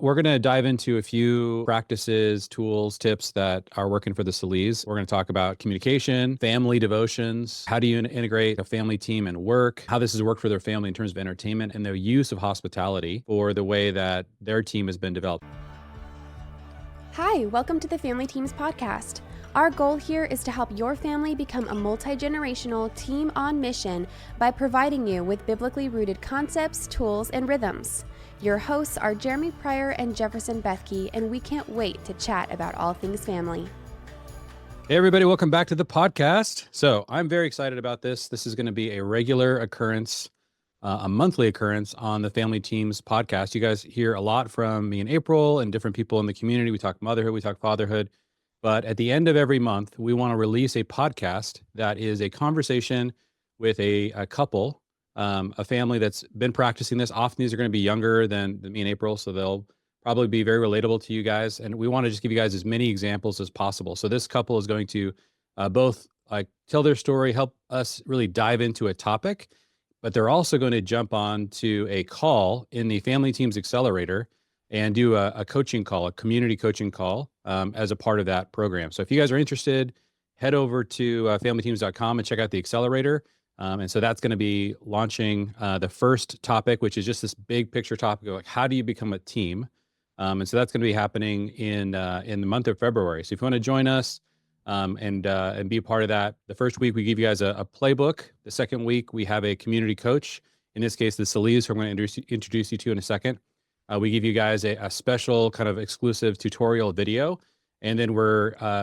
We're going to dive into a few practices, tools, tips that are working for the Sallees. We're going to talk about communication, family devotions, how do you integrate a family team and work, how this has worked for their family in terms of entertainment, and the use of hospitality for the way that their team has been developed. Hi, welcome to the Family Teams podcast. Our goal here is to help your family become a multi-generational team on mission by providing you with biblically rooted concepts, tools, and rhythms. Your hosts are Jeremy Pryor and Jefferson Bethke, and we can't wait to chat about all things family. Hey, everybody, welcome back to the podcast. So I'm very excited about this. This is going to be a regular occurrence, a monthly occurrence on the Family Teams podcast. You guys hear a lot from me and April and different people in the community. We talk motherhood, we talk fatherhood. But at the end of every month, we want to release a podcast that is a conversation with a couple, a family that's been practicing this. Often these are going to be younger than me and April, so they'll probably be very relatable to you guys. And we want to just give you guys as many examples as possible. So this couple is going to both tell their story, help us really dive into a topic, but they're also going to jump on to a call in the Family Teams Accelerator and do a coaching call, a community coaching call as a part of that program. So if you guys are interested, head over to familyteams.com and check out the accelerator. And so that's going to be launching the first topic, which is just this big picture topic of like, how do you become a team? And so that's going to be happening in the month of February. So if you want to join us and be a part of that, the first week we give you guys a playbook. The second week we have a community coach, in this case, the Sallees, who I'm going to introduce you to in a second. We give you guys a special kind of exclusive tutorial video. And then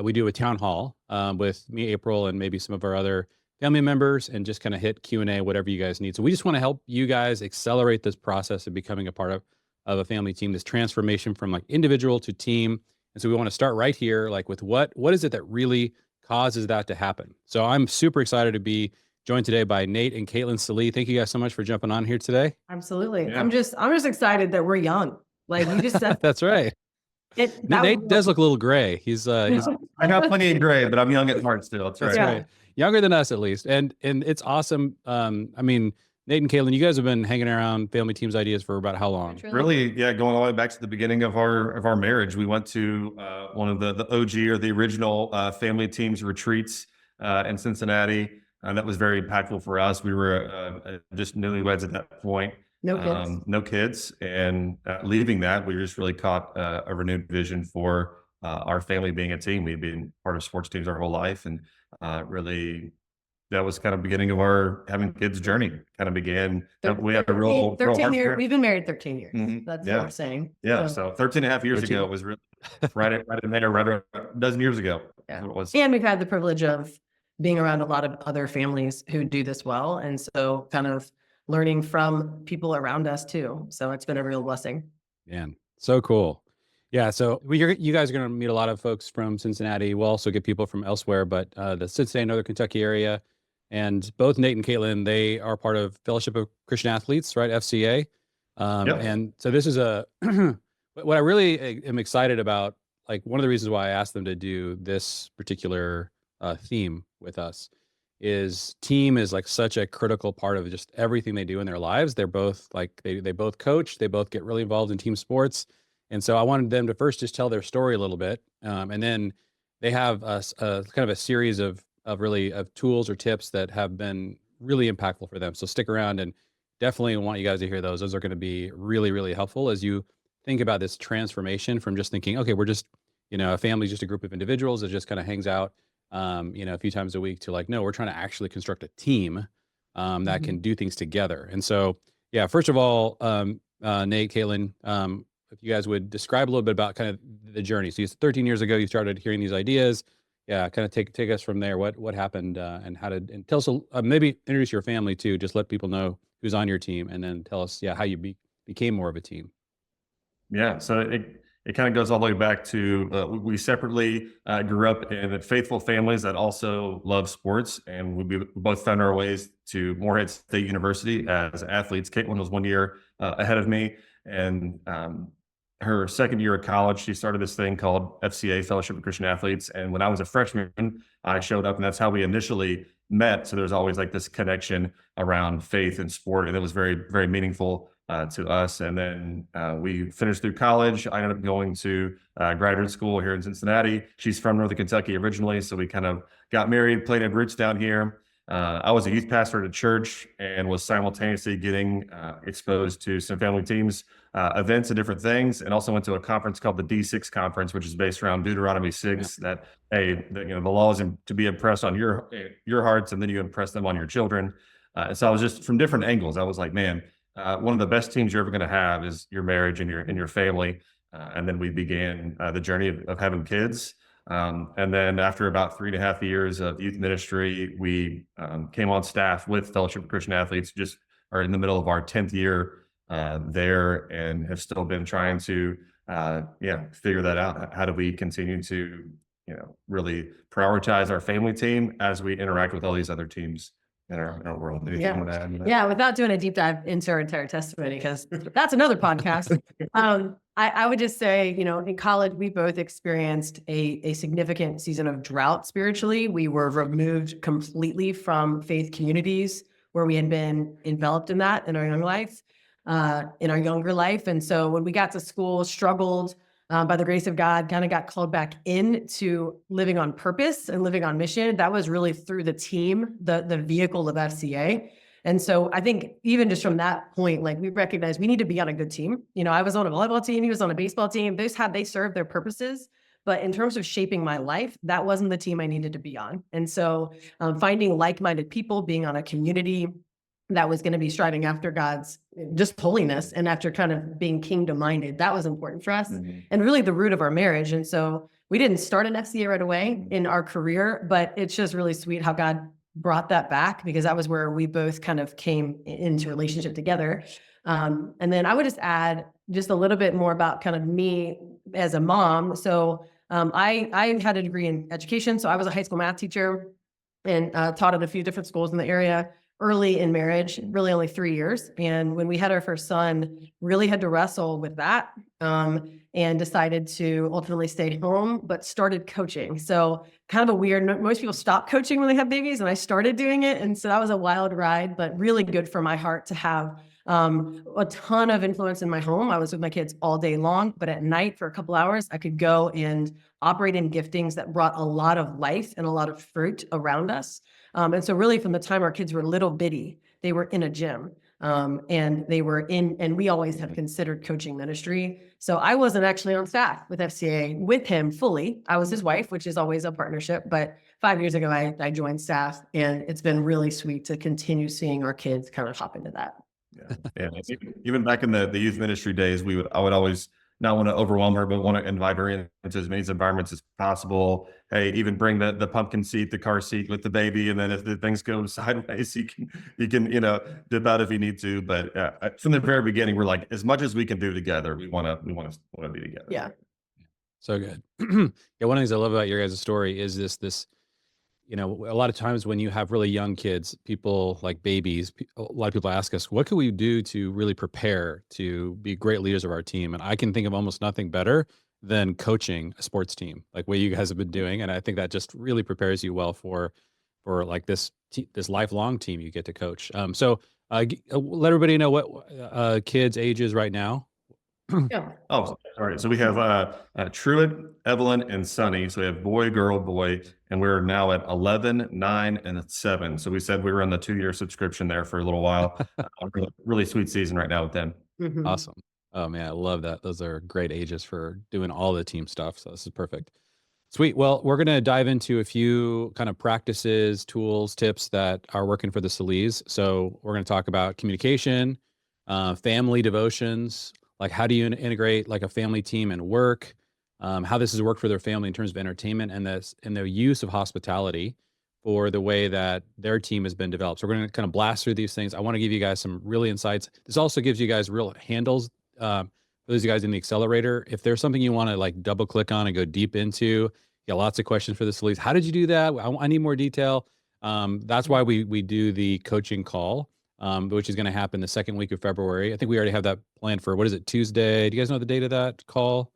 we do a town hall with me, April, and maybe some of our other family members, and just kind of hit Q&A, whatever you guys need. So we just want to help you guys accelerate this process of becoming a part of a family team, this transformation from like individual to team. And so we want to start right here, like with what is it that really causes that to happen? So I'm super excited to be joined today by Nate and Katelyn Sallee. Thank you guys so much for jumping on here today. Absolutely. Yeah. I'm just excited that we're young. Like you just said. That's right. Nate does look a little gray. He's I got plenty of gray, but I'm young at heart still. That's right. That's right. Younger than us, at least. And it's awesome. I mean, Nate and Katelyn, you guys have been hanging around Family Teams ideas for about how long? Really, yeah, going all the way back to the beginning of our marriage. We went to one of the OG or the original Family Teams retreats in Cincinnati. That was very impactful for us. We were just newlyweds at that point. No kids. And leaving that, we just really caught a renewed vision for our family being a team. We've been part of sports teams our whole life. And really, that was kind of beginning of our having kids journey. Kind of began. We had a real 13 years. We've been married 13 years. Mm-hmm. That's what I'm saying. Yeah. So 13 and a half years ago, it was really right in there, right a dozen years ago. Yeah. It was. And we've had the privilege of being around a lot of other families who do this well. And so kind of learning from people around us too. So it's been a real blessing. Man, so cool. Yeah. So you guys are going to meet a lot of folks from Cincinnati. We'll also get people from elsewhere, but the Cincinnati, Northern Kentucky area. And both Nate and Katelyn, they are part of Fellowship of Christian Athletes, right? FCA. And so this is what I really am excited about. Like one of the reasons why I asked them to do this particular theme with us is team is like such a critical part of just everything they do in their lives. They're both like, they both coach, they both get really involved in team sports. And so I wanted them to first just tell their story a little bit. And then they have a kind of a series of tools or tips that have been really impactful for them. So stick around, and definitely want you guys to hear those. Those are going to be really, really helpful as you think about this transformation from just thinking, okay, we're just, a family's just a group of individuals that just kind of hangs out, a few times a week, to like, no, we're trying to actually construct a team that can do things together. And so, yeah, first of all, Nate, Katelyn, if you guys would describe a little bit about kind of the journey. So 13 years ago, you started hearing these ideas. Yeah, kind of take us from there. What happened and how did, and tell us, maybe introduce your family too. Just let people know who's on your team, and then tell us, how you became more of a team. Yeah, so it kind of goes all the way back to we separately grew up in faithful families that also love sports, and we both found our ways to Morehead State University as athletes. Katelyn was 1 year ahead of me, and her second year of college, she started this thing called FCA, Fellowship of Christian Athletes. And when I was a freshman, I showed up, and that's how we initially met. So there's always like this connection around faith and sport, and it was very, very meaningful to us. And then we finished through college. I ended up going to graduate school here in Cincinnati. She's from Northern Kentucky originally, so we kind of got married, planted roots down here. I was a youth pastor at a church and was simultaneously getting exposed to some family teams events and different things, and also went to a conference called the D6 conference, which is based around Deuteronomy 6, that the law is to be impressed on your hearts, and then you impress them on your children. So I was just from different angles. I was like, man, one of the best teams you're ever going to have is your marriage and your family. And then we began the journey of having kids. And then after about 3.5 years of youth ministry, we came on staff with Fellowship of Christian Athletes, just are in the middle of our 10th year there, and have still been trying to figure that out. How do we continue to really prioritize our family team as we interact with all these other teams in our world? Anything you want to add to that? Yeah, without doing a deep dive into our entire testimony, because that's another podcast. I would just say, in college, we both experienced a significant season of drought spiritually. We were removed completely from faith communities where we had been enveloped in that in our young life, in our younger life. And so when we got to school, struggled, by the grace of God, kind of got called back into living on purpose and living on mission. That was really through the team, the vehicle of FCA. And so I think even just from that point, like, we recognized we need to be on a good team. I was on a volleyball team, he was on a baseball team. They served their purposes. But in terms of shaping my life, that wasn't the team I needed to be on. And so finding like-minded people, being on a community that was going to be striving after God's just holiness and after kind of being kingdom minded, that was important for us, and really the root of our marriage. And so we didn't start an FCA right away in our career, but it's just really sweet how God brought that back, because that was where we both kind of came into relationship together. And then I would just add just a little bit more about kind of me as a mom. So I had a degree in education. So I was a high school math teacher and taught at a few different schools in the area. Early in marriage, really only 3 years. And when we had our first son, really had to wrestle with that, and decided to ultimately stay home, but started coaching. So kind of a weird, most people stop coaching when they have babies, and I started doing it. And so that was a wild ride, but really good for my heart to have a ton of influence in my home. I was with my kids all day long, but at night for a couple hours, I could go and operate in giftings that brought a lot of life and a lot of fruit around us. And so really from the time our kids were little bitty, they were in a gym, and we always have considered coaching ministry. So I wasn't actually on staff with FCA with him fully. I was his wife, which is always a partnership. But 5 years ago, I joined staff, and it's been really sweet to continue seeing our kids kind of hop into that. Yeah. Even back in the youth ministry days, I would always not want to overwhelm her, but want to invite her into as many environments as possible. Hey, even bring the pumpkin seat, the car seat with the baby, and then if the things go sideways, you can dip out if you need to. But from the very beginning, we're like, as much as we can do together, we want to be together. Yeah. So good. Yeah, one of the things I love about your guys' story is this. A lot of times when you have really young kids, people like babies, a lot of people ask us, what can we do to really prepare to be great leaders of our team? And I can think of almost nothing better than coaching a sports team, like what you guys have been doing. And I think that just really prepares you well for like this lifelong team you get to coach. So let everybody know what kids' ages right now. Yeah. Oh, sorry. So we have Truett, Evelyn, and Sunny. So we have boy, girl, boy, and we're now at 11, 9, and 7. So we said we were on the 2-year subscription there for a little while. Really sweet season right now with them. Mhm. Awesome. Oh man, I love that. Those are great ages for doing all the team stuff. So this is perfect. Sweet. Well, we're going to dive into a few kind of practices, tools, tips that are working for the Sallees. So we're going to talk about communication, family devotions, like how do you integrate like a family team and work, how this has worked for their family in terms of entertainment, and their use of hospitality for the way that their team has been developed. So we're going to kind of blast through these things. I want to give you guys some really insights. This also gives you guys real handles. For those of you guys in the accelerator, if there's something you want to like double click on and go deep into, you got lots of questions for the Sallees. How did you do that? I need more detail. That's why we do the coaching call, which is going to happen the second week of February. I think we already have that planned for, what is it, Tuesday? Do you guys know the date of that call?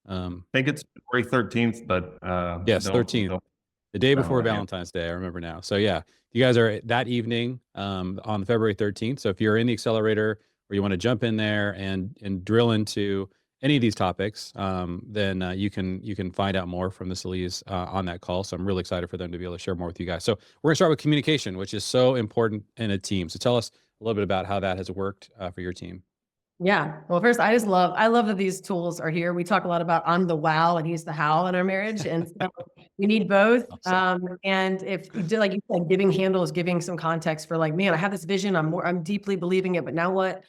I think it's February 13th, but yes, 13th, the day before Valentine's Day. I remember now. So yeah, you guys are that evening on February 13th. So if you're in the accelerator, or you want to jump in there and drill into any of these topics, then you can find out more from the Sallees on that call. So I'm really excited for them to be able to share more with you guys. So we're gonna start with communication, which is so important in a team. So tell us a little bit about how that has worked for your team. Yeah. Well, first, I love that these tools are here. We talk a lot about I'm the wow and he's the how in our marriage. And so we need both. Awesome. And if you did, like you said, giving handles, giving some context for like, man, I have this vision. I'm deeply believing it, but now what?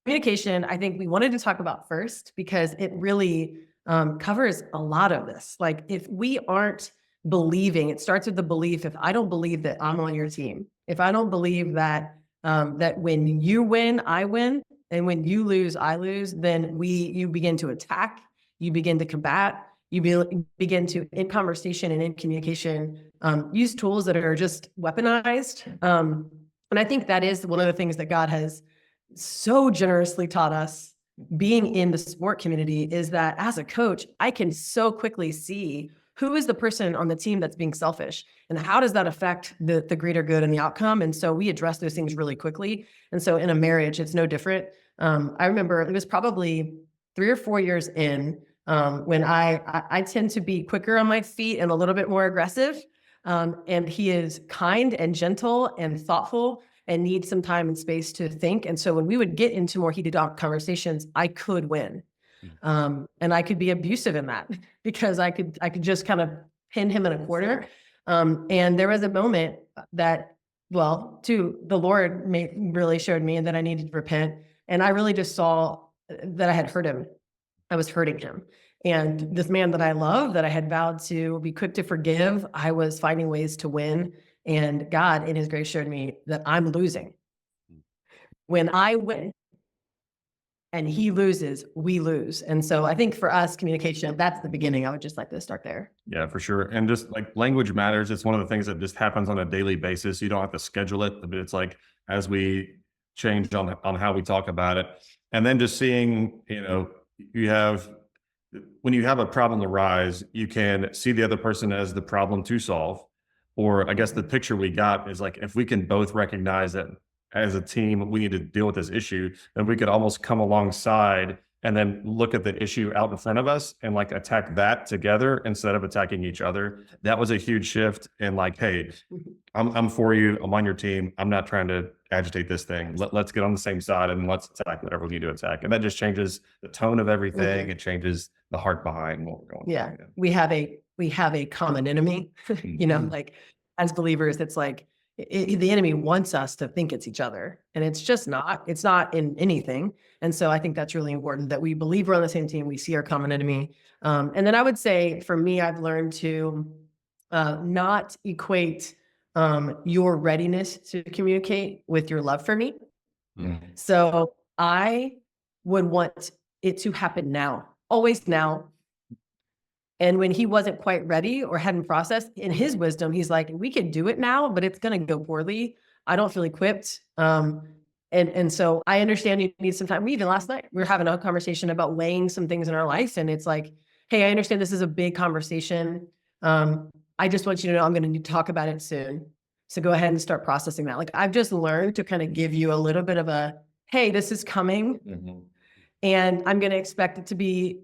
Communication, I think we wanted to talk about first because it really covers a lot of this. Like if we aren't believing, it starts with the belief. If I don't believe that I'm on your team, if I don't believe that that when you win, I win, and when you lose, I lose, then you begin to attack, you begin to combat, begin to, in conversation and in communication, use tools that are just weaponized. And I think that is one of the things that God has so generously taught us being in the sport community, is that as a coach, I can so quickly see who is the person on the team that's being selfish and how does that affect the greater good and the outcome. And so we address those things really quickly. And so in a marriage, it's no different. I remember it was probably 3 or 4 years in when I tend to be quicker on my feet and a little bit more aggressive. And he is kind and gentle and thoughtful and needs some time and space to think. And so when we would get into more heated conversations, I could win. And I could be abusive in that because I could just kind of pin him in a corner. And there was a moment that, well, the Lord really showed me that I needed to repent. And I really just saw that I had hurt him. I was hurting him. And this man that I love, that I had vowed to be quick to forgive, I was finding ways to win. And God, in his grace, showed me that I'm losing. When I win and he loses, we lose. And so I think for us, communication, that's the beginning. I would just like to start there. Yeah, for sure. And just like language matters. It's one of the things that just happens on a daily basis. You don't have to schedule it, but it's like as we change on how we talk about it. And then just seeing, when you have a problem arise, you can see the other person as the problem to solve. Or I guess the picture we got is like, if we can both recognize that as a team, we need to deal with this issue, then we could almost come alongside and then look at the issue out in front of us and like attack that together instead of attacking each other. That was a huge shift in like, hey, I'm for you. I'm on your team. I'm not trying to agitate this thing. Let's get on the same side and let's attack whatever we need to attack. And that just changes the tone of everything. It changes the heart behind what we're going. Yeah. We have a common enemy, like as believers, it's like the enemy wants us to think it's each other, and it's just not. It's not in anything. And so I think that's really important that we believe we're on the same team. We see our common enemy. And then I would say for me, I've learned to not equate your readiness to communicate with your love for me. So I would want it to happen now, always now. And when he wasn't quite ready or hadn't processed, in his wisdom, he's like, we can do it now, but it's going to go poorly. I don't feel equipped. And so I understand you need some time. Even last night, we were having a conversation about weighing some things in our life. And it's like, hey, I understand this is a big conversation. I just want you to know I'm going to need to talk about it soon. So go ahead and start processing that. Like I've just learned to kind of give you a little bit of a, hey, this is coming. And I'm going to expect it to be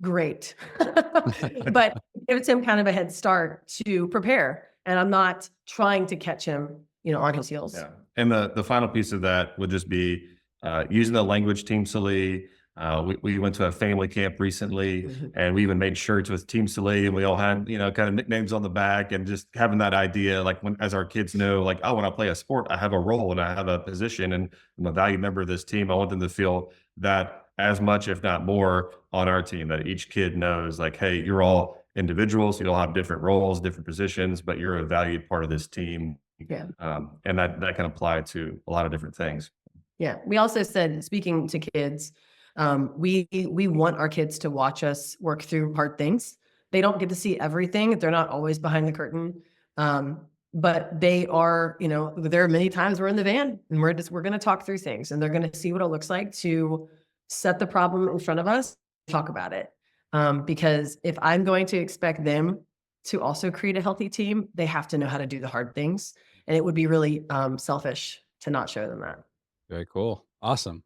great, but it gives him kind of a head start to prepare. And I'm not trying to catch him, on his heels. Yeah. And the final piece of that would just be using the language Team Sallee. We went to a family camp recently, and we even made shirts with Team Sallee, and we all had, kind of nicknames on the back, and just having that idea, like as our kids know, like, oh, when I play a sport, I have a role and I have a position and I'm a valued member of this team. I want them to feel that as much, if not more, on our team, that each kid knows like, hey, you're all individuals. You all have different roles, different positions, but you're a valued part of this team. Yeah. And that can apply to a lot of different things. Yeah. We also said, speaking to kids, we want our kids to watch us work through hard things. They don't get to see everything. They're not always behind the curtain. But they are, there are many times we're in the van and we're going to talk through things, and they're going to see what it looks like to set the problem in front of us, talk about it. Because if I'm going to expect them to also create a healthy team, they have to know how to do the hard things. And it would be really selfish to not show them that. Very cool. Awesome.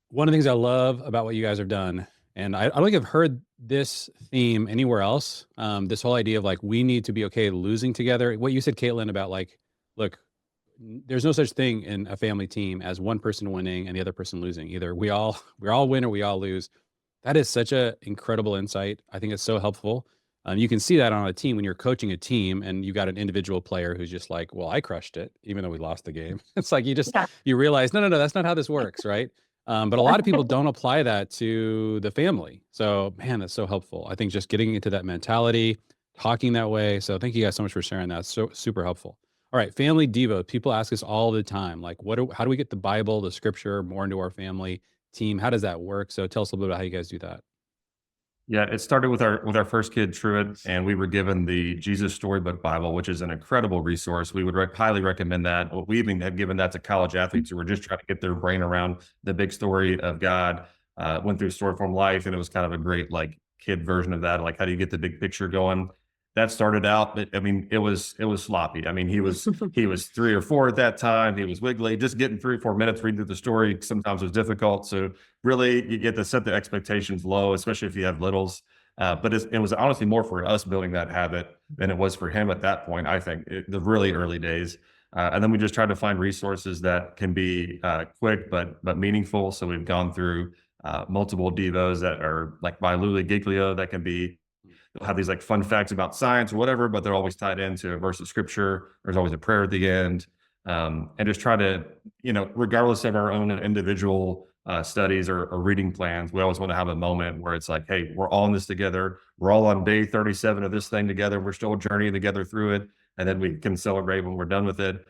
One of the things I love about what you guys have done, and I don't think I've heard this theme anywhere else. This whole idea of like, we need to be okay losing together. What you said, Katelyn, about like, look, there's no such thing in a family team as one person winning and the other person losing. Either we all win or we all lose. That is such a incredible insight. I think it's so helpful. You can see that on a team when you're coaching a team and you got an individual player who's just like, well, I crushed it, even though we lost the game. It's like Yeah. you realize, no, that's not how this works, right? But a lot of people don't apply that to the family. So, man, that's so helpful. I think just getting into that mentality, talking that way. So, thank you guys so much for sharing that. So super helpful. All right, family devo. People ask us all the time, like, how do we get the Bible, the Scripture, more into our family team? How does that work? So, tell us a little bit about how you guys do that. Yeah, it started with our first kid, Truett, and we were given the Jesus Storybook Bible, which is an incredible resource. We would highly recommend that. We even have given that to college athletes who were just trying to get their brain around the big story of God. Went through Story Form Life, and it was kind of a great like kid version of that. Like, how do you get the big picture going? That started out, but I mean, it was sloppy. I mean, he was 3 or 4 at that time. He was wiggly. Just getting 3 or 4 minutes reading through the story sometimes was difficult. So really, you get to set the expectations low, especially if you have littles. But it was honestly more for us building that habit than it was for him at that point. I think the really early days, and then we just tried to find resources that can be quick but meaningful. So we've gone through multiple devos that are like by Luli Giglio that can be. They'll have these like fun facts about science or whatever, but they're always tied into a verse of scripture. There's always a prayer at the end. And just try to, regardless of our own individual studies or reading plans, we always want to have a moment where it's like, hey, we're all in this together. We're all on day 37 of this thing together. We're still journeying together through it. And then we can celebrate when we're done with it.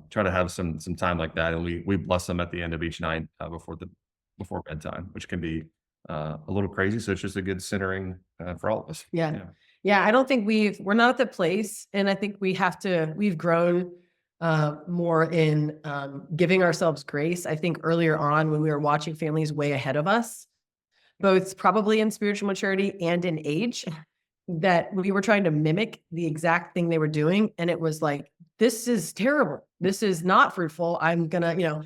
Try to have some time like that. And we bless them at the end of each night before bedtime, which can be a little crazy. So it's just a good centering for all of us. Yeah. Yeah. I don't think we're not at the place. And I think we've grown more in giving ourselves grace. I think earlier on when we were watching families way ahead of us, both probably in spiritual maturity and in age, that we were trying to mimic the exact thing they were doing. And it was like, this is terrible. This is not fruitful. I'm gonna,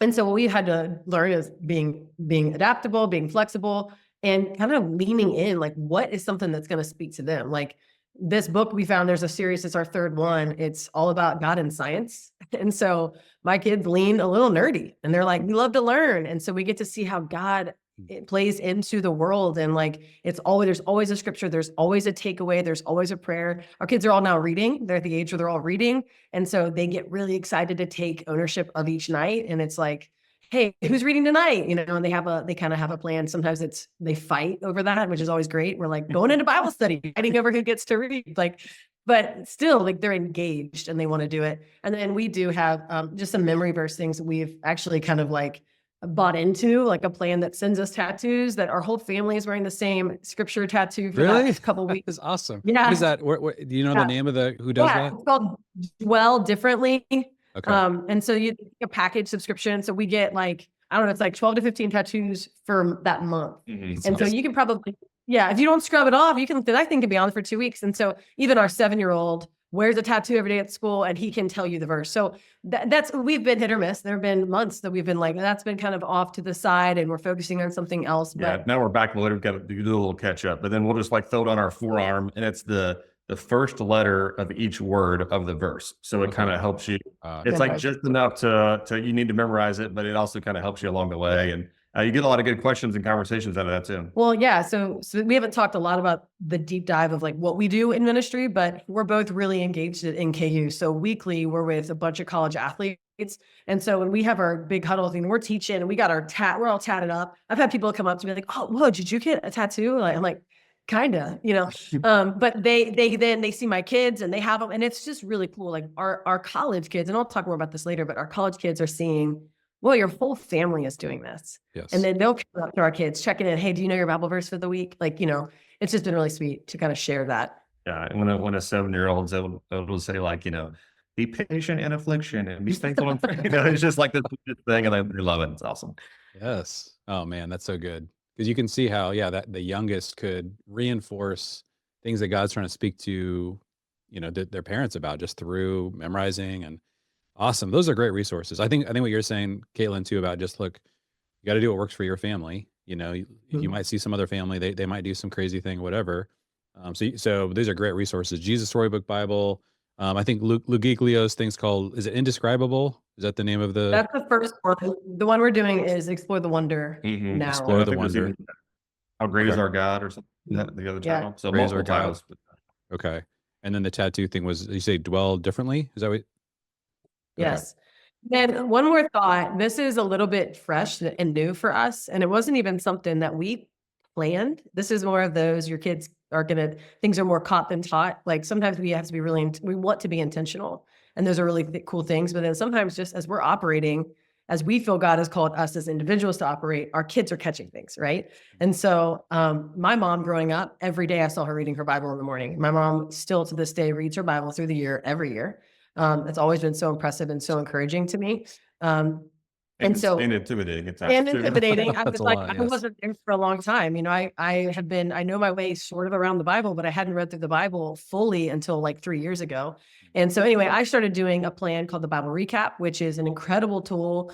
and so what we had to learn is being adaptable, being flexible, and kind of leaning in, like, what is something that's going to speak to them? Like this book we found, there's a series, it's our third one. It's all about God and science. And so my kids lean a little nerdy and they're like, we love to learn. And so we get to see how God it plays into the world. And like, there's always a scripture. There's always a takeaway. There's always a prayer. Our kids are all now reading. They're at the age where they're all reading. And so they get really excited to take ownership of each night. And it's like, hey, who's reading tonight? And they kind of have a plan. Sometimes they fight over that, which is always great. We're like going into Bible study, fighting over who gets to read. Like, but still, like, they're engaged and they want to do it. And then we do have just some memory verse things that we've actually kind of like bought into, like a plan that sends us tattoos that our whole family is wearing the same scripture tattoo for Really? a couple of weeks. That's awesome. Yeah. What is that? Do you know the name of who does that? It's called Dwell Differently. Okay. And so you get a package subscription. So we get like, I don't know, it's like 12 to 15 tattoos for that month. Mhm. And so you can probably, if you don't scrub it off, that thing can be on for 2 weeks. And so even our 7-year-old wears a tattoo every day at school and he can tell you the verse. So we've been hit or miss. There have been months that we've been like, that's been kind of off to the side and we're focusing on something else. But Now we're back. We've got to do a little catch up, but then we'll just like throw it on our forearm and it's the first letter of each word of the verse. So it kind of helps you. It's like just enough to you need to memorize it, but it also kind of helps you along the way. And you get a lot of good questions and conversations out of that too. Well, yeah. So we haven't talked a lot about the deep dive of like what we do in ministry, but we're both really engaged in KU. So weekly we're with a bunch of college athletes. And so when we have our big huddle thing, we're teaching and we got we're all tatted up. I've had people come up to me like, oh, whoa, did you get a tattoo? I'm like, kinda, but they see my kids and they have them. And it's just really cool. Like our college kids, and I'll talk more about this later, but our college kids are seeing, well, your whole family is doing this. Yes. And then they'll come up to our kids, checking in. Hey, do you know your Bible verse for the week? Like, it's just been really sweet to kind of share that. Yeah. And when a 7-year-old's able to say like, be patient in affliction and be thankful and pray. It's just like this thing and they love it. It's awesome. Yes. Oh man, that's so good. Because you can see how, that the youngest could reinforce things that God's trying to speak to, their parents about just through memorizing. And Awesome. Those are great resources. I think what you're saying, Katelyn, too, about just look, you got to do what works for your family. You know, you might see some other family, they might do some crazy thing, whatever. So these are great resources. Jesus Storybook Bible. I think Luke Giglio's thing's called, is it Indescribable? Is that the name of the That's the first one. The one we're doing is Explore the Wonder Mhm. now. Explore I the think there's Wonder? even How Great Is Okay. Our God or something, the other Yeah. title. So Praise our multiple God. titles. Okay. And then the tattoo thing was, you say dwell differently? Is that what? Okay. Yes. And one more thought. This is a little bit fresh and new for us. And it wasn't even something that we planned. This is more of those, your kids are things are more caught than taught. Like sometimes we have to be we want to be intentional. And those are really cool things. But then sometimes just as we're operating, as we feel God has called us as individuals to operate, our kids are catching things, right? And so my mom growing up, every day I saw her reading her Bible in the morning. My mom still to this day reads her Bible through the year, every year. It's always been so impressive and so encouraging to me. And so, and intimidating at times. and too. intimidating. I That's was a like, lot, I yes. wasn't there for a long time. You know, I know my way sort of around the Bible, but I hadn't read through the Bible fully until like 3 years ago. And so anyway, I started doing a plan called the Bible Recap, which is an incredible tool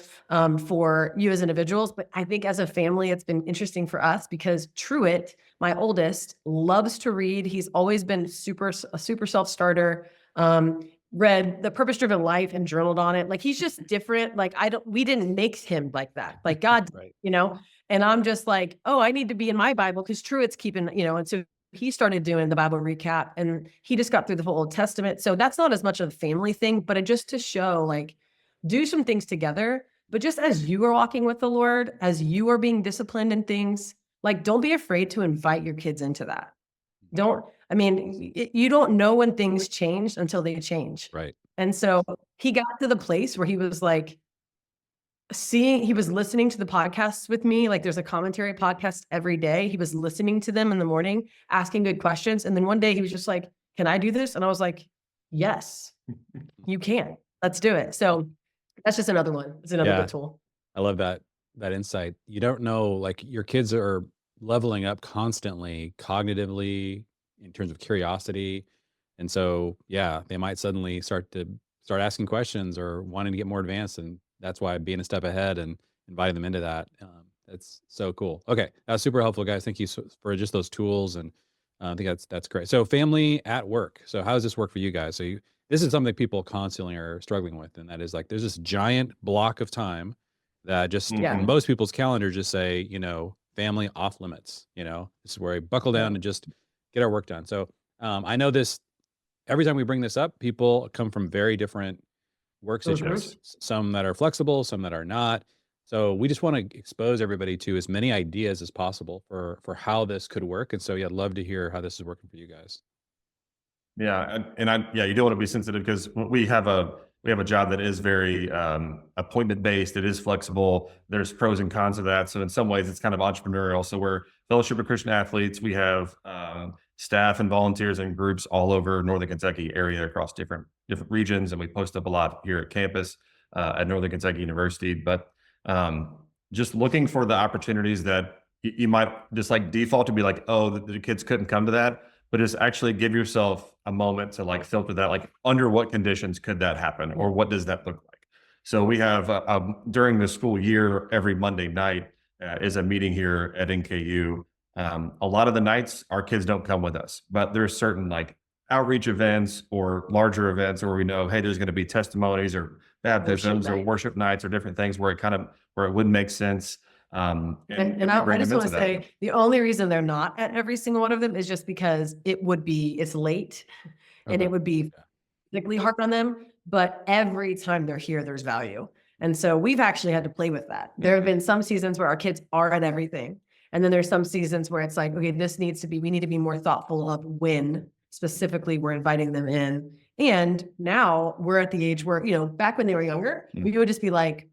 for you as individuals. But I think as a family, it's been interesting for us because Truett, my oldest, loves to read. He's always been a super self-starter. Read The Purpose Driven Life and journaled on it. Like he's just different. Like we didn't make him like that. Like God, Right. you know, and I'm just like, oh, I need to be in my Bible because Truett's keeping, you know, and so he started doing the Bible recap and he just got through the whole Old Testament. So that's not as much of a family thing, but it just to show like, do some things together, but just as you are walking with the Lord, as you are being disciplined in things, like, don't be afraid to invite your kids into that. You don't know when things change until they change. Right. And so he got to the place where he was like, he was listening to the podcasts with me. Like there's a commentary podcast every day. He was listening to them in the morning, asking good questions. And then one day he was just like, can I do this? And I was like, yes, you can. Let's do it. So that's just another one. It's another Yeah. good tool. I love that insight. You don't know, like your kids are leveling up constantly cognitively in terms of curiosity. And so, yeah, they might suddenly start asking questions or wanting to get more advanced. And that's why being a step ahead and inviting them into that. That's so cool. Okay. That's super helpful, guys. Thank you for just those tools. And I think that's great. So family at work. So how does this work for you guys? So this is something people constantly are struggling with. And that is like, there's this giant block of time that just Yeah. in most people's calendars just say, family off limits, this is where I buckle down and just get our work done. So I know this, every time we bring this up, people come from very different work situations, some that are flexible, some that are not. So we just want to expose everybody to as many ideas as possible for how this could work. And so, yeah, I'd love to hear how this is working for you guys. Yeah, you don't want to be sensitive because we have a job that is very appointment based. It is flexible. There's pros and cons of that. So in some ways, it's kind of entrepreneurial. So we're Fellowship of Christian Athletes. We have staff and volunteers and groups all over Northern Kentucky area across different regions, and we post up a lot here at campus at Northern Kentucky University. But just looking for the opportunities that you might just like default to be like, oh, the kids couldn't come to that. But just actually give yourself a moment to like filter that, like under what conditions could that happen or what does that look like? So we have during the school year, every Monday night is a meeting here at NKU. A lot of the nights our kids don't come with us, but there's certain like outreach events or larger events where we know, hey, there's going to be testimonies or baptisms or worship nights or different things where it wouldn't make sense. And I just want to say the only reason they're not at every single one of them is just because it's late and it would be physically hard on them. But every time they're here, there's value. And so we've actually had to play with that. There have been some seasons where our kids are at everything. And then there's some seasons where it's like, okay, we need to be more thoughtful of when specifically we're inviting them in. And now we're at the age where, back when they were younger, we would just be like,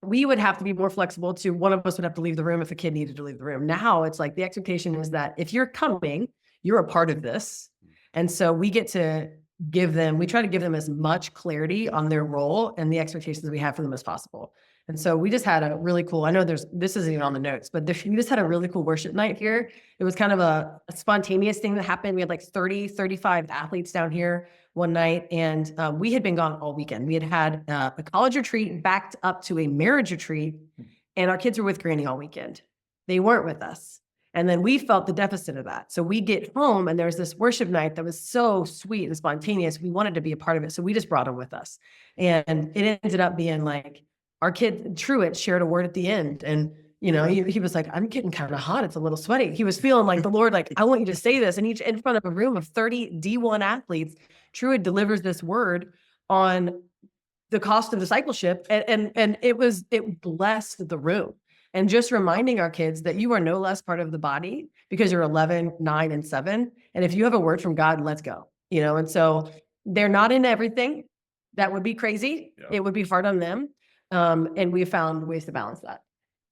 we would have to be more flexible to one of us would have to leave the room if a kid needed to leave the room. Now it's like the expectation is that if you're coming, you're a part of this. And so we try to give them as much clarity on their role and the expectations we have for them as possible. And so we just had a really cool, I know this isn't even on the notes, but we just had a really cool worship night here. It was kind of a spontaneous thing that happened. We had like 30, 35 athletes down here one night, and we had been gone all weekend. We had a college retreat backed up to a marriage retreat, and our kids were with Granny all weekend. They weren't with us. And then we felt the deficit of that. So we get home and there's this worship night that was so sweet and spontaneous. We wanted to be a part of it. So we just brought them with us. And it ended up being like our kid, Truett, shared a word at the end. And, he was like, I'm getting kind of hot. It's a little sweaty. He was feeling like the Lord, like, I want you to say this. And each in front of a room of 30 D1 athletes, Truett delivers this word on the cost of discipleship. And it blessed the room. And just reminding our kids that you are no less part of the body because you're 11, 9, and 7. And if you have a word from God, let's go, and so they're not in everything. That would be crazy. Yeah. It would be hard on them. And we found ways to balance that.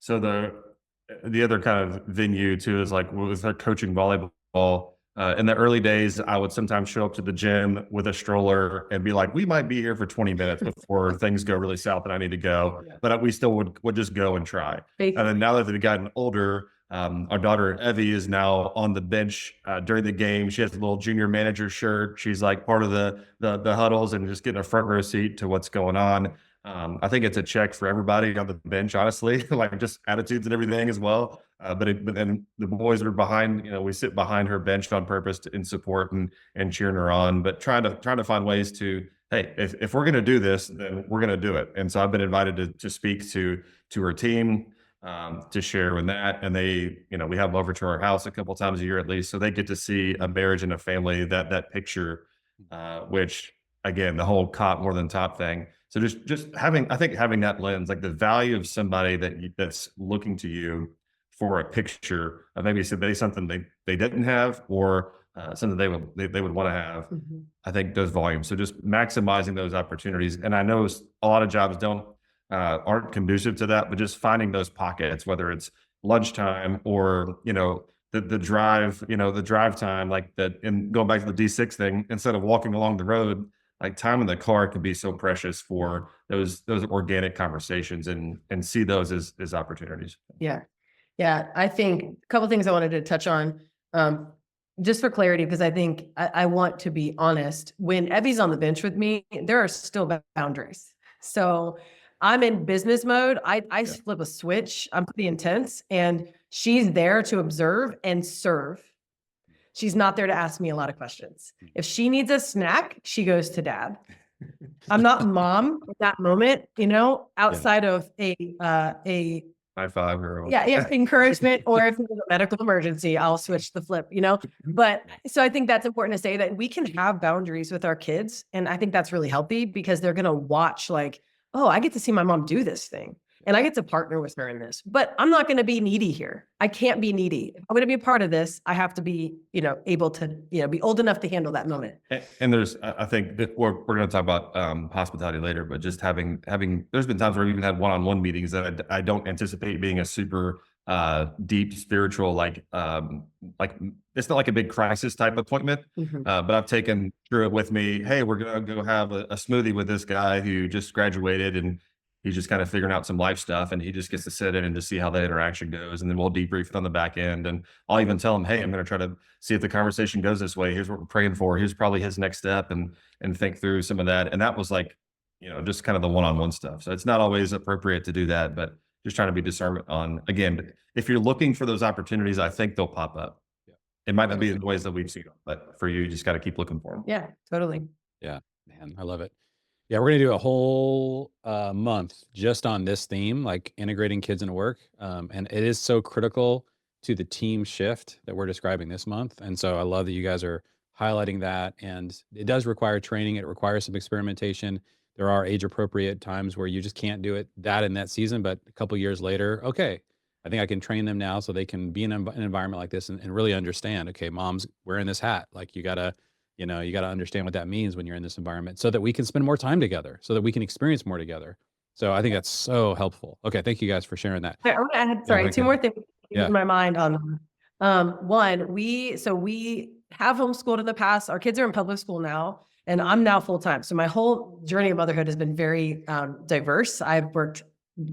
So the other kind of venue too is like with coaching volleyball. In the early days, I would sometimes show up to the gym with a stroller and be like, we might be here for 20 minutes before things go really south and I need to go. Yeah. But we still would just go and try. And then now that they've gotten older, our daughter Evie is now on the bench during the game. She has a little junior manager shirt. She's like part of the huddles and just getting a front row seat to what's going on. I think it's a check for everybody on the bench, honestly, like just attitudes and everything as well. But then the boys are behind, we sit behind her bench on purpose in support and cheering her on, but trying to find ways to, hey, if we're going to do this, then we're going to do it. And so I've been invited to speak to her team, to share in that. And they, we have them over to our house a couple of times a year at least. So they get to see a marriage and a family, that picture, which again, the whole cop more than top thing. So just having that lens, like the value of somebody that's looking to you for a picture of maybe something they didn't have or something they would want to have. Mm-hmm. I think those volumes. So just maximizing those opportunities. And I know a lot of jobs aren't conducive to that, but just finding those pockets, whether it's lunchtime or, the drive, the drive time, like that. And going back to the D6 thing, instead of walking along the road, like time in the car can be so precious for those organic conversations and see those as opportunities. Yeah. Yeah. I think a couple of things I wanted to touch on, just for clarity, because I think I want to be honest. When Evie's on the bench with me, there are still boundaries. So I'm in business mode. I flip a switch. I'm pretty intense and she's there to observe and serve. She's not there to ask me a lot of questions. If she needs a snack, she goes to dad. I'm not mom at that moment, outside of a high five or encouragement, or if there's a medical emergency, I'll switch the flip, But so I think that's important to say that we can have boundaries with our kids. And I think that's really healthy because they're going to watch like, oh, I get to see my mom do this thing. And I get to partner with her in this, but I'm not going to be needy here. I can't be needy. If I'm going to be a part of this, I have to be, able to, be old enough to handle that moment. And there's, I think that we're going to talk about hospitality later, but just having, there's been times where we even had one-on-one meetings that I don't anticipate being a super deep spiritual, like it's not like a big crisis type appointment, but I've taken Drew with me. Hey, we're going to go have a smoothie with this guy who just graduated and he's just kind of figuring out some life stuff and he just gets to sit in and just see how the interaction goes. And then we'll debrief it on the back end. And I'll even tell him, hey, I'm going to try to see if the conversation goes this way. Here's what we're praying for. Here's probably his next step and think through some of that. And that was like, just kind of the one-on-one stuff. So it's not always appropriate to do that, but just trying to be discernment on, again, if you're looking for those opportunities, I think they'll pop up. Yeah. It might not be in the ways that we've seen them, but for you just got to keep looking for them. Yeah, totally. Yeah, man, I love it. Yeah, we're going to do a whole month just on this theme, like integrating kids into work. And it is so critical to the team shift that we're describing this month. And so I love that you guys are highlighting that. And it does require training. It requires some experimentation. There are age appropriate times where you just can't do it in that season, but a couple of years later, okay, I think I can train them now so they can be in an environment like this and really understand, okay, mom's wearing this hat. Like you gotta understand what that means when you're in this environment so that we can spend more time together, so that we can experience more togethave. So I think that's so helpful. Okay. Thank you guys for sharing that. I want to add, two more things in my mind on one. We have homeschooled in the past. Our kids are in public school now, and I'm now full-time. So my whole journey of motherhood has been very diverse. I've worked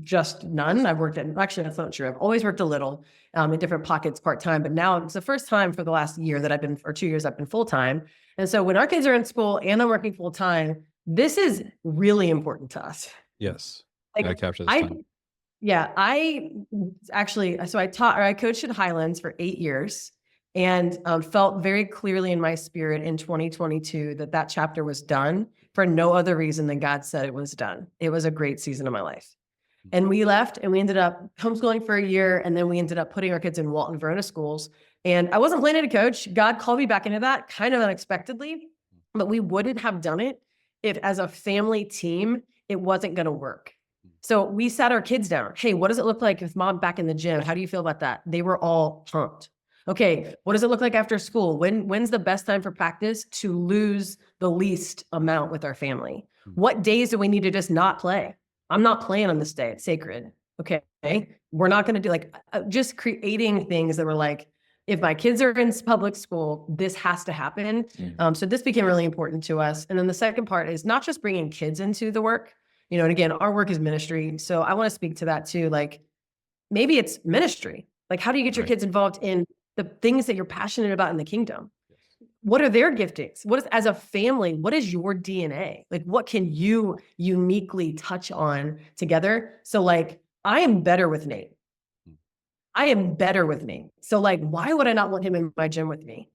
just none. I've worked actually, that's not true. I've always worked a little in different pockets part-time, but now it's the first time for the last year that or 2 years I've been full-time. And so when our kids are in school and I'm working full-time, this is really important to us. Yes. Like, I capture this time. Yeah, I coached at Highlands for 8 years and felt very clearly in my spirit in 2022 that chapter was done for no other reason than God said it was done. It was a great season of my life. And we left and we ended up homeschooling for a year. And then we ended up putting our kids in Walton Verona schools. And I wasn't planning to coach. God called me back into that kind of unexpectedly, but we wouldn't have done it if as a family team, it wasn't going to work. So we sat our kids down. Hey, what does it look like if mom back in the gym? How do you feel about that? They were all pumped. Okay, what does it look like after school? When's the best time for practice to lose the least amount with our family? What days do we need to just not play? I'm not playing on this day. It's sacred. Okay. We're not going to do just creating things that were like, if my kids are in public school, this has to happen. So this became really important to us. And then the second part is not just bringing kids into the work, and again, our work is ministry. So I want to speak to that too. Like maybe it's ministry. Like how do you get your kids involved in the things that you're passionate about in the kingdom? What are their giftings? As a family, what is your DNA? Like, what can you uniquely touch on together? So like, I am better with Nate. So like, why would I not want him in my gym with me?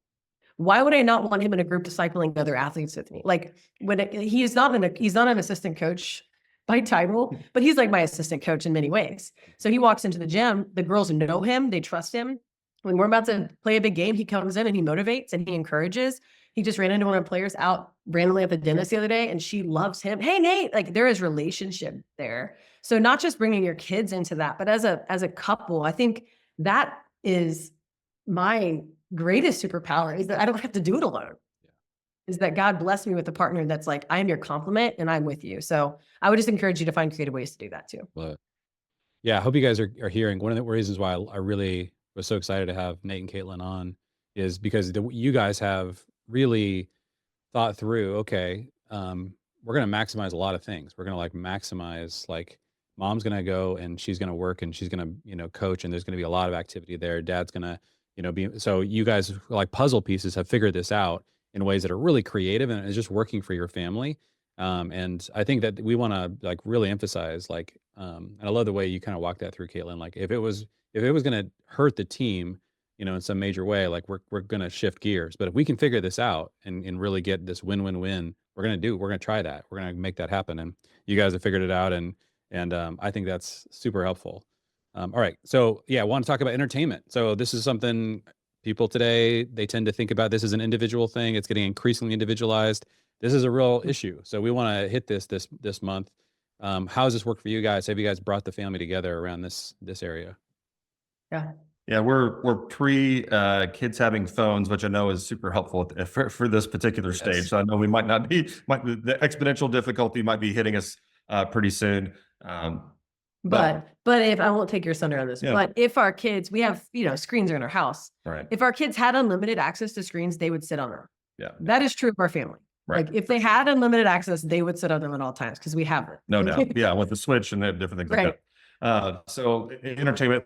Why would I not want him in a group discipling other athletes with me? Like he's not an assistant coach by title, but he's like my assistant coach in many ways. So he walks into the gym, the girls know him, they trust him. When we're about to play a big game, he comes in and he motivates and he encourages. He just ran into one of the players out randomly at the dentist the other day and she loves him. Hey, Nate, like there is relationship there. So not just bringing your kids into that, but as a couple, I think that is my greatest superpower is that I don't have to do it alone. Is that God blessed me with a partner that's like, I am your complement and I'm with you. So I would just encourage you to find creative ways to do that too. Love it. Yeah, I hope you guys are hearing. One of the reasons why I really was so excited to have Nate and Katelyn on is because you guys have really thought through, okay, we're going to maximize a lot of things. We're going to maximize, mom's going to go and she's going to work and she's going to, coach, and there's going to be a lot of activity there. Dad's going to, so you guys like puzzle pieces have figured this out in ways that are really creative and it's just working for your family. And I think that we want to really emphasize, and I love the way you kind of walk that through, Katelyn. If it was going to hurt the team, in some major way, we're going to shift gears. But if we can figure this out and really get this win-win-win, we're going to try that. We're going to make that happen. And you guys have figured it out. And I think that's super helpful. All right. So yeah, I want to talk about entertainment. So this is something people today, they tend to think about this as an individual thing. It's getting increasingly individualized. This is a real issue. So we want to hit this month. How does this work for you guys? Have you guys brought the family together around this area? Yeah, we're pre kids having phones, which I know is super helpful for this particular stage. Yes. So I know we might not be, the exponential difficulty might be hitting us pretty soon. But if I won't take your thunder on this, but if our kids, we have, screens are in our house. Right. If our kids had unlimited access to screens, they would sit on them. Yeah. That is true of our family. Right. Like if they had unlimited access, they would sit on them at all times because we have it. No doubt. Yeah, with the Switch and the different things like that. So entertainment,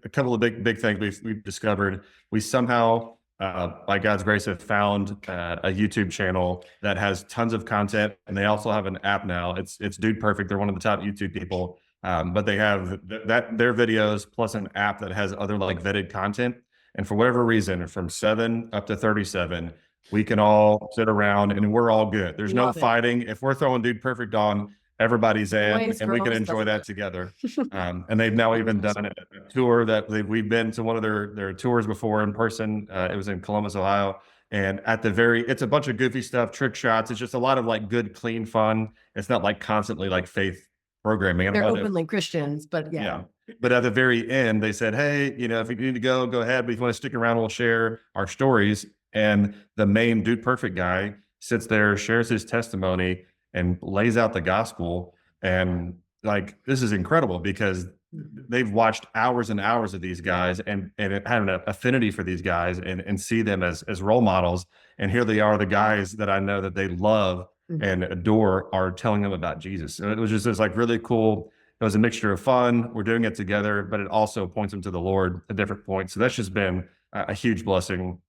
a couple of big things we've discovered. We somehow, by God's grace, have found a YouTube channel that has tons of content, and they also have an app now. It's Dude Perfect. They're one of the top YouTube people, but they have their videos plus an app that has other vetted content. And for whatever reason, from 7 up to 37, we can all sit around and we're all good. There's no fighting. If we're throwing Dude Perfect on, everybody's in, and we can enjoy that together. And they've now even done a tour that we've been to one of their tours before in person. It was in Columbus, Ohio. And it's a bunch of goofy stuff, trick shots. It's just a lot of good, clean fun. It's not constantly faith programming. They're openly Christians, but yeah. But at the very end, they said, hey, if you need to go ahead. But if you want to stick around, we'll share our stories. And the main Dude Perfect guy sits there, shares his testimony, and lays out the gospel. And this is incredible because they've watched hours and hours of these guys and had an affinity for these guys and see them as role models. And here they are, the guys that I know that they love and adore are telling them about Jesus. And it was just this really cool was a mixture of fun. We're doing it together, but it also points them to the Lord at different points. So that's just been a huge blessing.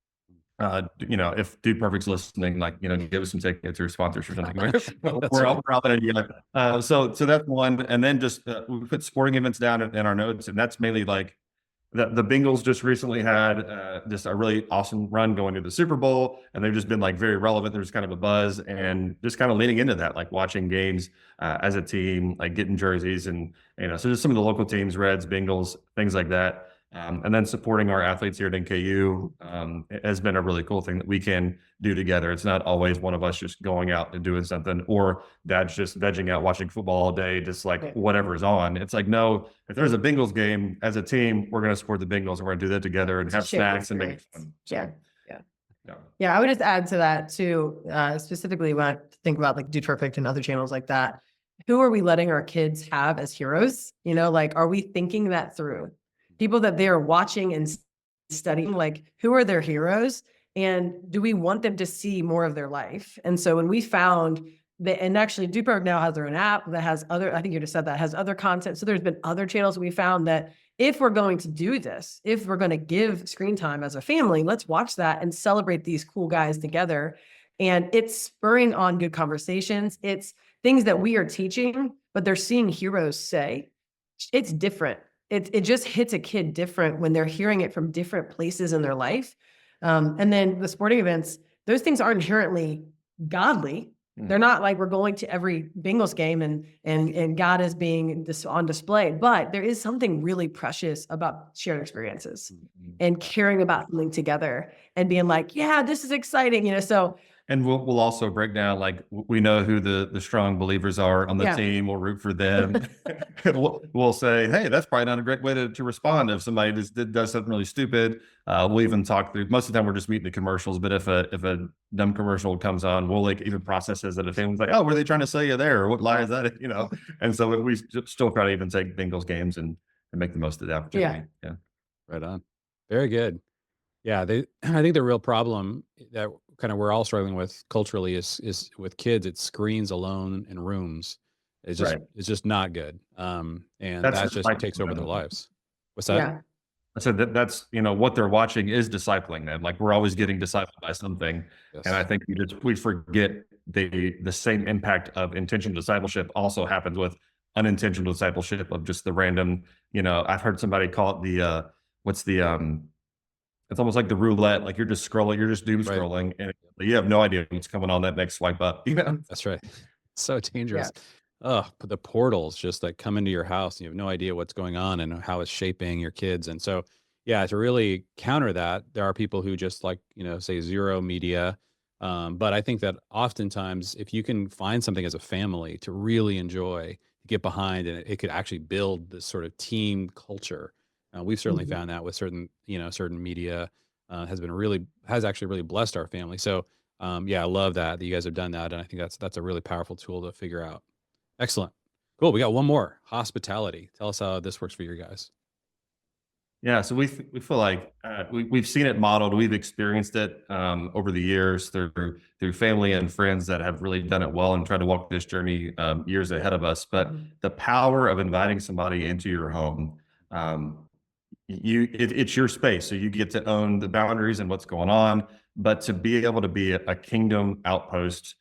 If Dude Perfect's listening, give us some tickets or sponsors or something. We're all in it. So that's one. And then just we put sporting events down in our notes, and that's mainly like the Bengals just recently had just a really awesome run going to the Super Bowl, and they've just been like very relevant. There's kind of a buzz, and just kind of leaning into that, like watching games as a team, like getting jerseys, and so just some of the local teams, Reds, Bengals, things like that. And then supporting our athletes here at NKU has been a really cool thing that we can do together. It's not always one of us just going out and doing something, or dad's just vegging out watching football all day, just like whatever is on. It's like, no, if there's a Bengals game as a team, we're going to support the Bengals, and we're going to do that together and have snacks and make it fun. So, yeah. I would just add to that too, specifically when I think about like Dude Perfect and other channels like that. Who are we letting our kids have as heroes? Are we thinking that through? People that they are watching and studying, like, who are their heroes? And do we want them to see more of their life? And so when we found that, and actually Dude Perfect now has their own app that has other, I think you just said that, has other content. So there's been other channels we found that if we're going to do this, if we're going to give screen time as a family, let's watch that and celebrate these cool guys together. And it's spurring on good conversations. It's things that we are teaching, but they're seeing heroes say. It's different. It just hits a kid different when they're hearing it from different places in their life. And then the sporting events, those things aren't inherently godly. They're not like we're going to every Bengals game and God is being on display, but there is something really precious about shared experiences and caring about something together and being like, yeah, this is exciting, so. And we'll also break down, like, we know who the strong believers are on the team. We'll root for them. we'll say, hey, that's probably not a great way to respond if somebody does something really stupid. We'll even talk through, most of the time we're just meeting the commercials, but if a dumb commercial comes on, we'll like even process as that a family's like, oh, what are they trying to sell you there? Or what lie is that? And so we still try to even take Bengals games and make the most of the opportunity. Yeah. Right on. Very good. Yeah. I think the real problem that kind of we're all struggling with culturally is with kids. It's screens alone in rooms. It's just not good. And that just takes over their lives. What's that? Yeah. I said that's what they're watching is discipling them. Like, we're always getting discipled by something. Yes. And I think we forget the same impact of intentional discipleship also happens with unintentional discipleship of just the random. I've heard somebody call it it's almost like the roulette. Like, you're just scrolling, you're just doom scrolling, and you have no idea what's coming on that next swipe up. That's right. So dangerous. Yeah. But the portals just like come into your house and you have no idea what's going on and how it's shaping your kids. And so, to really counter that, there are people who just like, say zero media. But I think that oftentimes if you can find something as a family to really enjoy, get behind, and it could actually build this sort of team culture. We've certainly found that with certain media has actually really blessed our family. So I love that you guys have done that. And I think that's a really powerful tool to figure out. Excellent. Cool. We got one more, hospitality. Tell us how this works for you guys. Yeah. So we feel like we've seen it modeled. We've experienced it over the years through family and friends that have really done it well and tried to walk this journey years ahead of us. But the power of inviting somebody into your home, it's your space, so you get to own the boundaries and what's going on, but to be able to be a kingdom outpost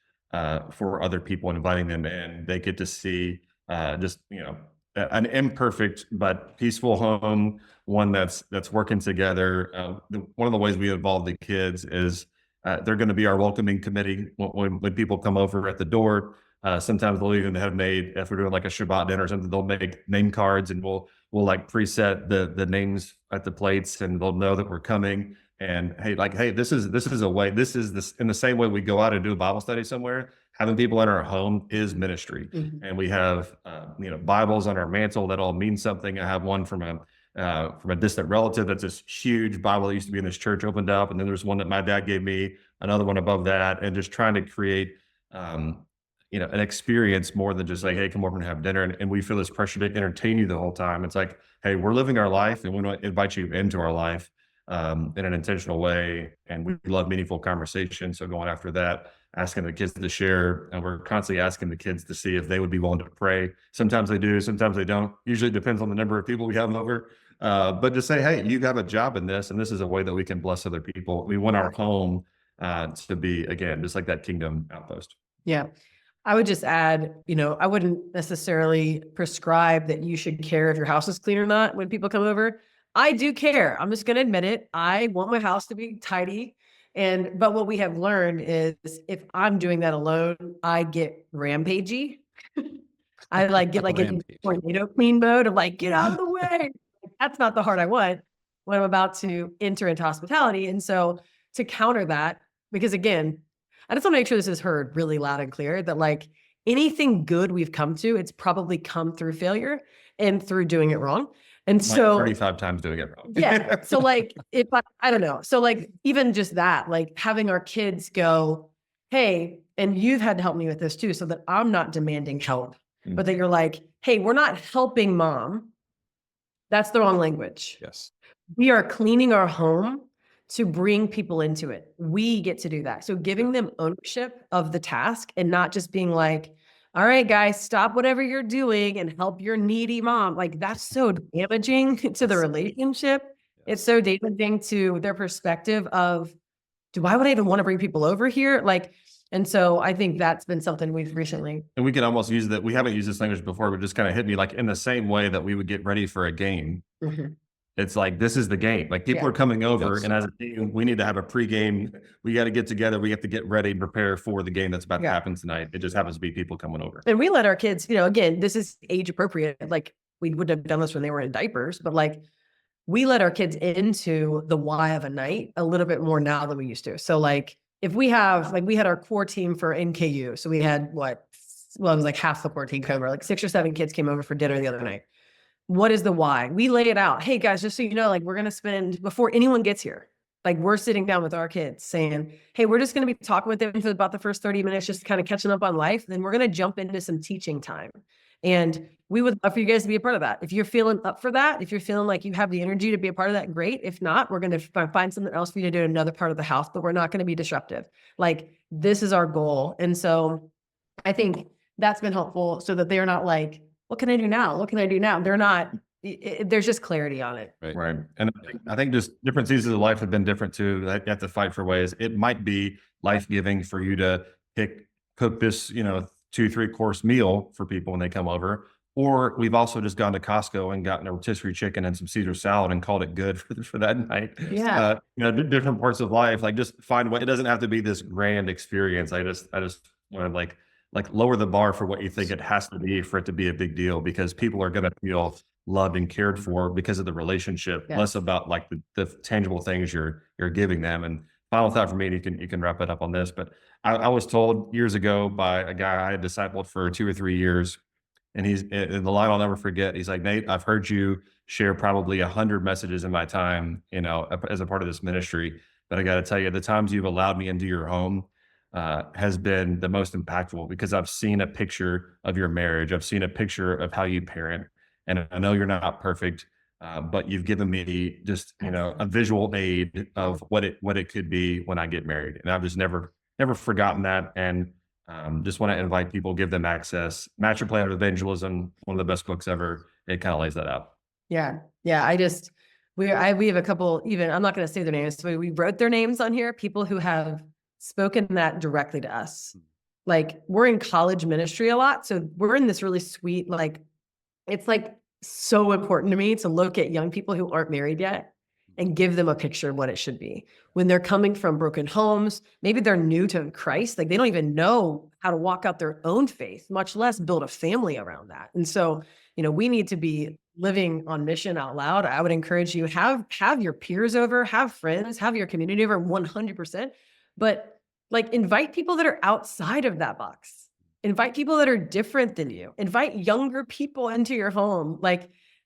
for other people and inviting them in, they get to see an imperfect but peaceful home, one that's working together. One of the ways we involve the kids is they're going to be our welcoming committee when people come over at the door. Sometimes they'll even have made, if we're doing like a Shabbat dinner or something, they'll make name cards, and we'll like preset the names at the plates, and they'll know that we're coming. And hey, this is a way, this in the same way we go out and do a Bible study somewhere, having people in our home is ministry. And we have, Bibles on our mantle that all mean something. I have one from a distant relative that's this huge Bible that used to be in this church opened up. And then there's one that my dad gave me, another one above that, and just trying to create, an experience more than just like, hey, come over and have dinner. And we feel this pressure to entertain you the whole time. It's like, hey, we're living our life and we want to invite you into our life. in an intentional way. And we love meaningful conversation. So going after that, asking the kids to share, and we're constantly asking the kids to see if they would be willing to pray. Sometimes they do, sometimes they don't. Usually it depends on the number of people we have over. But to say, hey, you have a job in this, and this is a way that we can bless other people. We want our home to be, again, just like that kingdom outpost. Yeah. I would just add, I wouldn't necessarily prescribe that you should care if your house is clean or not when people come over. I do care. I'm just going to admit it. I want my house to be tidy. But what we have learned is if I'm doing that alone, I get rampagey. I get in tornado clean mode of get out of the way. That's not the heart I want when I'm about to enter into hospitality. And so to counter that, because again, I just want to make sure this is heard really loud and clear that anything good we've come to, it's probably come through failure and through doing it wrong. And so 35 times doing it wrong. Yeah. So if I don't know. So even just that, having our kids go, hey, and you've had to help me with this too, so that I'm not demanding help, but that you're hey, we're not helping mom. That's the wrong language. Yes. We are cleaning our home to bring people into it. We get to do that. So giving them ownership of the task and not just being all right, guys, stop whatever you're doing and help your needy mom. That's so damaging to the relationship. It's so damaging to their perspective of, why would I even want to bring people over here? And so I think that's been something we've recently. And we can almost use that. We haven't used this language before, but just kind of hit me in the same way that we would get ready for a game. Mm-hmm. It's this is the game. People are coming over, and as a team, we need to have a pregame. We got to get together. We have to get ready and prepare for the game that's about to happen tonight. It just happens to be people coming over. And we let our kids, again, this is age appropriate. We wouldn't have done this when they were in diapers, but we let our kids into the why of a night a little bit more now than we used to. So if we have, we had our core team for NKU. So we had it was half the core team come over, 6 or 7 kids came over for dinner the other night. What is the why? We lay it out. Hey guys, just so you know, we're going to spend, before anyone gets here, we're sitting down with our kids saying, hey, we're just going to be talking with them for about the first 30 minutes, just kind of catching up on life. Then we're going to jump into some teaching time. And we would love for you guys to be a part of that. If you're feeling up for that, if you're feeling like you have the energy to be a part of that, great. If not, we're going to find something else for you to do in another part of the house, but we're not going to be disruptive. This is our goal. And so I think that's been helpful so that they're not what can I do now? What can I do now? They're not, there's just clarity on it. Right. And I think just different seasons of life have been different too. You have to fight for ways. It might be life-giving for you to cook this, 2-3 course meal for people when they come over. Or we've also just gone to Costco and gotten a rotisserie chicken and some Caesar salad and called it good for that night. Yeah. Different parts of life, just find what, it doesn't have to be this grand experience. I just want to lower the bar for what you think it has to be for it to be a big deal, because people are going to feel loved and cared for because of the relationship, less about the tangible things you're giving them. And final thought for me, and you can wrap it up on this, but I was told years ago by a guy I had discipled for 2 or 3 years, and the line I'll never forget. He's like, Nate, I've heard you share probably 100 messages in my time, as a part of this ministry, but I got to tell you, the times you've allowed me into your home has been the most impactful, because I've seen a picture of your marriage. I've seen a picture of how you parent, and I know you're not perfect, but you've given me just, a visual aid of what it could be when I get married. And I've just never forgotten that. And just want to invite people, give them access. Master Plan of Evangelism, one of the best books ever. It kind of lays that out. Yeah. Yeah. We have a couple, even, I'm not going to say their names, but we wrote their names on here, people who have spoken that directly to us. We're in college ministry a lot. So we're in this really sweet, it's so important to me to look at young people who aren't married yet and give them a picture of what it should be. When they're coming from broken homes, maybe they're new to Christ, they don't even know how to walk out their own faith, much less build a family around that. And so, we need to be living on mission out loud. I would encourage you, have your peers over, have friends, have your community over 100%, but invite people that are outside of that box. Invite people that are different than you. Invite younger people into your home.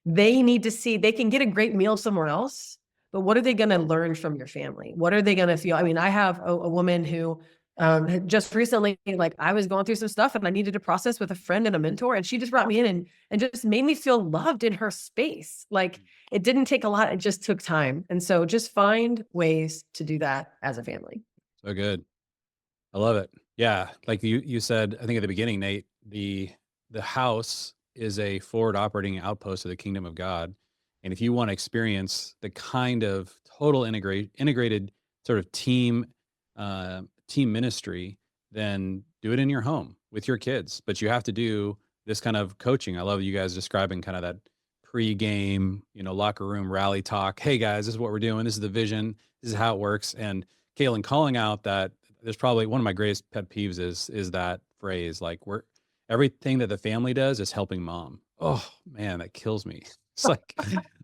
They need to see, they can get a great meal somewhere else, but what are they going to learn from your family? What are they going to feel? I mean, I have a woman who Just recently, like I was going through some stuff and I needed to process with a friend and a mentor, and she just brought me in and just made me feel loved in her space. Like it didn't take a lot. It just took time. And so just find ways to do that as a family. So good. I love it. Yeah. Like you said, I think at the beginning, Nate, the house is a forward operating outpost of the kingdom of God. And if you want to experience the kind of total integrated sort of team ministry, then do it in your home with your kids. But you have to do this kind of coaching. I love you guys describing kind of that pre-game, locker room rally talk. Hey guys, this is what we're doing. This is the vision. This is how it works. And Katelyn, calling out that there's probably one of my greatest pet peeves is that phrase, like everything that the family does is helping mom. Oh man, that kills me. It's like,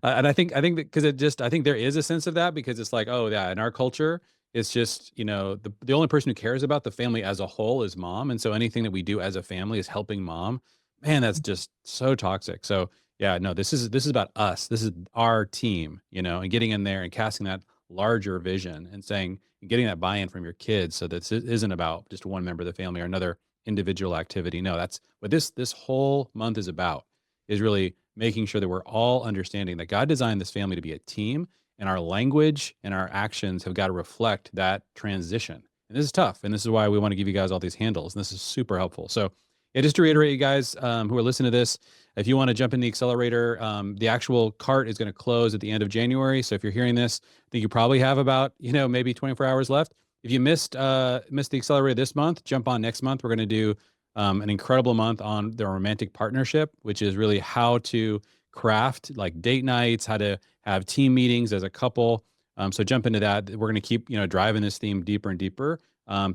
and I think that because I think there is a sense of that, because it's like, oh yeah, in our culture, it's just, the only person who cares about the family as a whole is mom. And so anything that we do as a family is helping mom. Man, that's just so toxic. So yeah, no, this is about us. This is our team, and getting in there and casting that larger vision and saying, getting that buy-in from your kids, so that it isn't about just one member of the family or another individual activity. No, that's what this whole month is about, is really making sure that we're all understanding that God designed this family to be a team, and our language and our actions have got to reflect that transition. And this is tough. And this is why we want to give you guys all these handles. And this is super helpful. So yeah, just to reiterate, you guys who are listening to this, if you want to jump in the accelerator, the actual cart is going to close at the end of January. So if you're hearing this, I think you probably have about, maybe 24 hours left. If you missed the accelerator this month, jump on next month. We're going to do an incredible month on the romantic partnership, which is really how to craft like date nights, how to have team meetings as a couple. So jump into that. We're going to keep, driving this theme deeper and deeper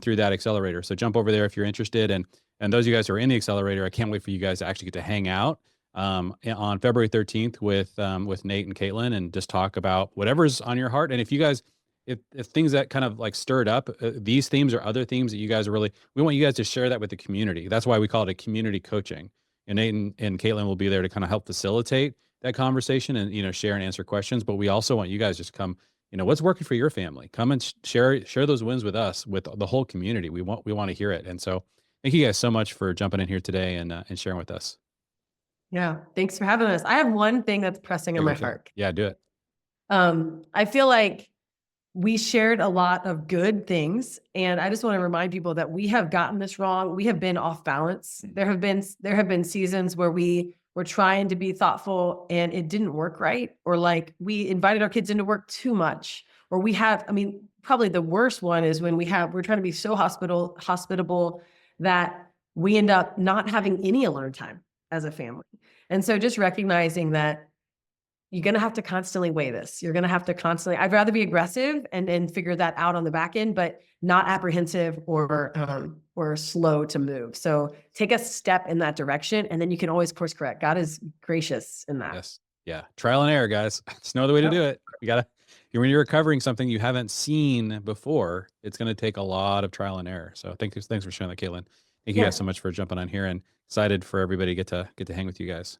through that accelerator. So jump over there if you're interested. And those of you guys who are in the accelerator, I can't wait for you guys to actually get to hang out on February 13th with Nate and Katelyn, and just talk about whatever's on your heart. And if you guys, if things that kind of like stirred up these themes or other themes that you guys are we want you guys to share that with the community. That's why we call it a community coaching. And Nate and Katelyn will be there to kind of help facilitate that conversation and, share and answer questions. But we also want you guys just come, what's working for your family? Come and share those wins with us, with the whole community. We want to hear it. And so thank you guys so much for jumping in here today and sharing with us. Yeah. Thanks for having us. I have one thing that's pressing on my heart. Yeah, do it. I feel like we shared a lot of good things, and I just want to remind people that we have gotten this wrong. We have been off balance. There have been seasons where we were trying to be thoughtful and it didn't work right, or like we invited our kids into work too much, or probably the worst one is when we're trying to be so hospitable that we end up not having any alone time as a family. And so just recognizing that you're going to have to constantly weigh this. You're going to have to I'd rather be aggressive and figure that out on the back end, but not apprehensive or slow to move. So take a step in that direction, and then you can always course correct. God is gracious in that. Yes. Yeah. Trial and error, guys. It's no other way to do it. When you're recovering something you haven't seen before, it's going to take a lot of trial and error. So thanks for sharing that, Katelyn. Thank you guys so much for jumping on here, and excited for everybody to get to hang with you guys.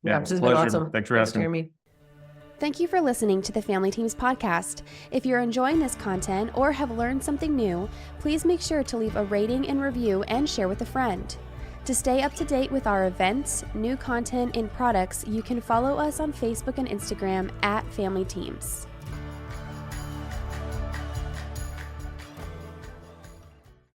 Yeah, this has been awesome. Thanks for asking me. Thank you for listening to the Family Teams podcast. If you're enjoying this content or have learned something new, please make sure to leave a rating and review and share with a friend. To stay up to date with our events, new content, and products, you can follow us on Facebook and Instagram @Family Teams.